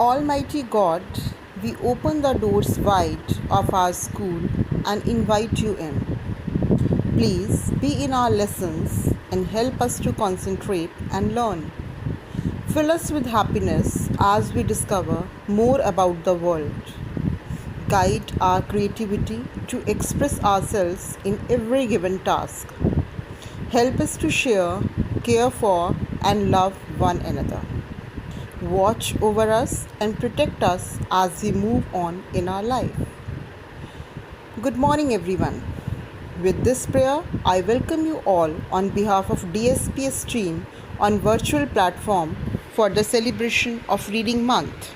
Almighty God, we open the doors wide of our school and invite you in. Please be in our lessons and help us to concentrate and learn. Fill us with happiness as we discover more about the world. Guide our creativity to express ourselves in every given task. Help us to share, care for, and love one another. Watch over us and protect us as we move on in our life. Good morning, everyone. With this prayer, I welcome you all on behalf of DSPS team on virtual platform for the celebration of Reading Month.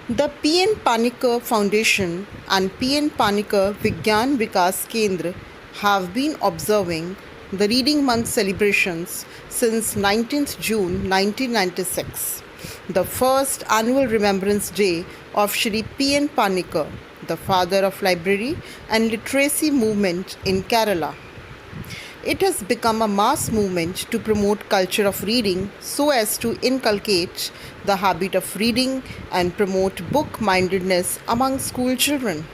The PN Panikkar Foundation and PN Panikkar Vigyan Vikas Kendra have been observing the Reading Month celebrations since 19th June 1996, the first annual Remembrance Day of Shri P.N. Panikkar, the father of library and literacy movement in Kerala. It has become a mass movement to promote culture of reading so as to inculcate the habit of reading and promote book-mindedness among school children.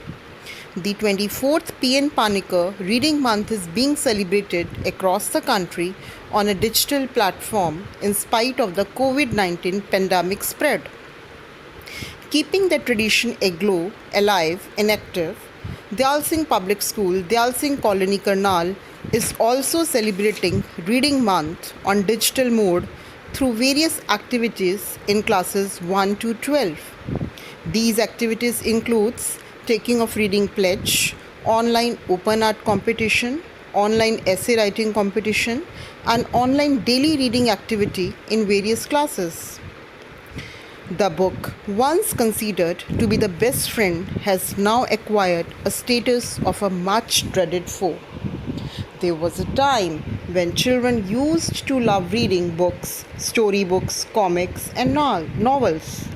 The 24th PN Panikkar Reading Month is being celebrated across the country on a digital platform in spite of the COVID-19 pandemic spread. Keeping the tradition aglow, alive and active, Dayal Singh Public School, Dayal Singh Colony Karnal is also celebrating Reading Month on digital mode through various activities in classes 1 to 12. These activities includes taking of reading pledge, online open art competition, online essay writing competition, and online daily reading activity in various classes. The book, once considered to be the best friend, has now acquired a status of a much dreaded foe. There was a time when children used to love reading books, storybooks, comics, and novels.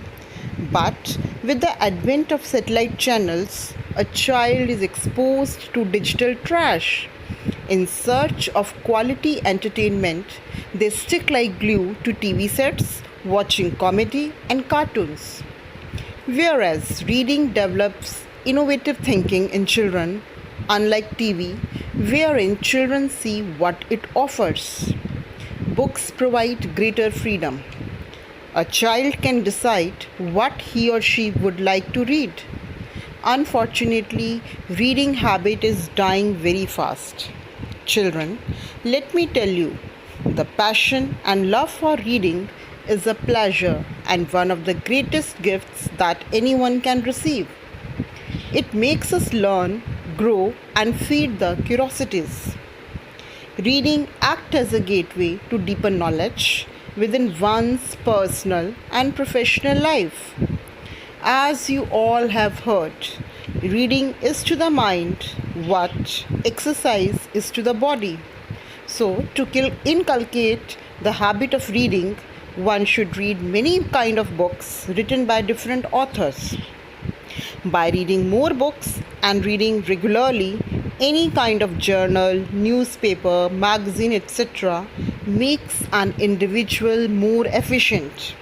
But with the advent of satellite channels, a child is exposed to digital trash. In search of quality entertainment, they stick like glue to TV sets, watching comedy and cartoons. Whereas reading develops innovative thinking in children, unlike TV, wherein children see what it offers. Books provide greater freedom. A child can decide what he or she would like to read. Unfortunately, reading habit is dying very fast. Children, let me tell you, the passion and love for reading is a pleasure and one of the greatest gifts that anyone can receive. It makes us learn, grow, and feed the curiosities. Reading acts as a gateway to deeper knowledge within one's personal and professional life. As you all have heard, reading is to the mind what exercise is to the body. So, to inculcate the habit of reading, one should read many kind of books written by different authors. By reading more books and reading regularly, any kind of journal, newspaper, magazine, etc., makes an individual more efficient.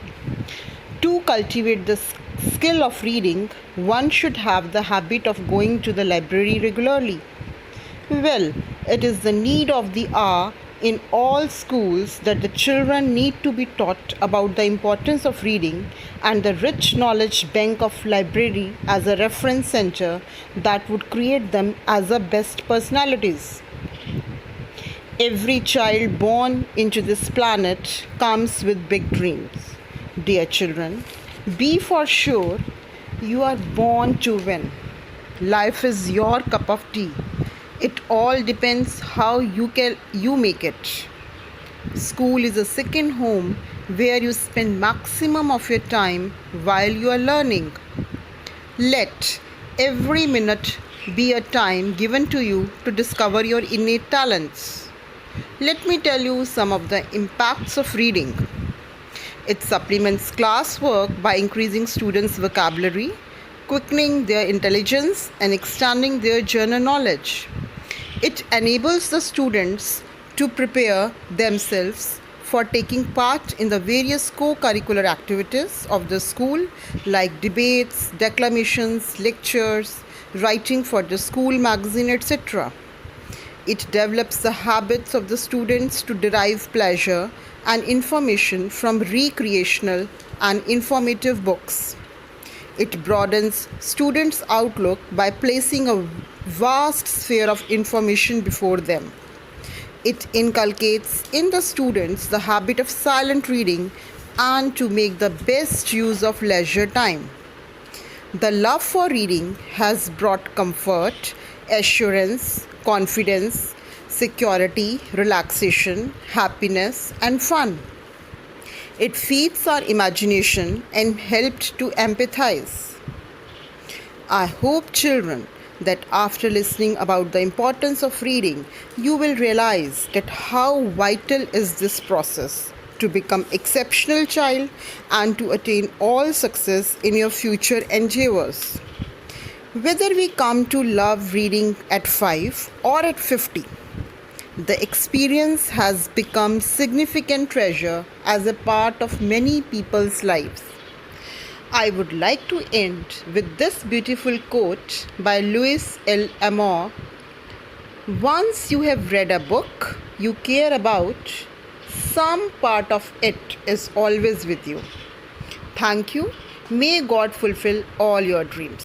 To cultivate the skill of reading, one should have the habit of going to the library regularly. Well, it is the need of the hour in all schools that the children need to be taught about the importance of reading and the rich knowledge bank of library as a reference center that would create them as the best personalities. Every child born into this planet comes with big dreams. Dear children, be for sure you are born to win. Life is your cup of tea. It all depends how you make it. School is a second home where you spend maximum of your time while you are learning. Let every minute be a time given to you to discover your innate talents. Let me tell you some of the impacts of reading. It supplements classwork by increasing students' vocabulary, quickening their intelligence, and expanding their general knowledge. It enables the students to prepare themselves for taking part in the various co-curricular activities of the school like debates, declamations, lectures, writing for the school magazine, etc. It develops the habits of the students to derive pleasure and information from recreational and informative books. It broadens students' outlook by placing a vast sphere of information before them. It inculcates in the students the habit of silent reading and to make the best use of leisure time. The love for reading has brought comfort, assurance, confidence, security, relaxation, happiness, and fun. It feeds our imagination and helped to empathize. I hope, children, that after listening about the importance of reading, you will realize that how vital is this process to become exceptional child and to attain all success in your future endeavors. Whether we come to love reading at 5 or at 50, the experience has become significant treasure as a part of many people's lives. I would like to end with this beautiful quote by Louis L. Amour. Once you have read a book you care about, some part of it is always with you. Thank you. May God fulfill all your dreams.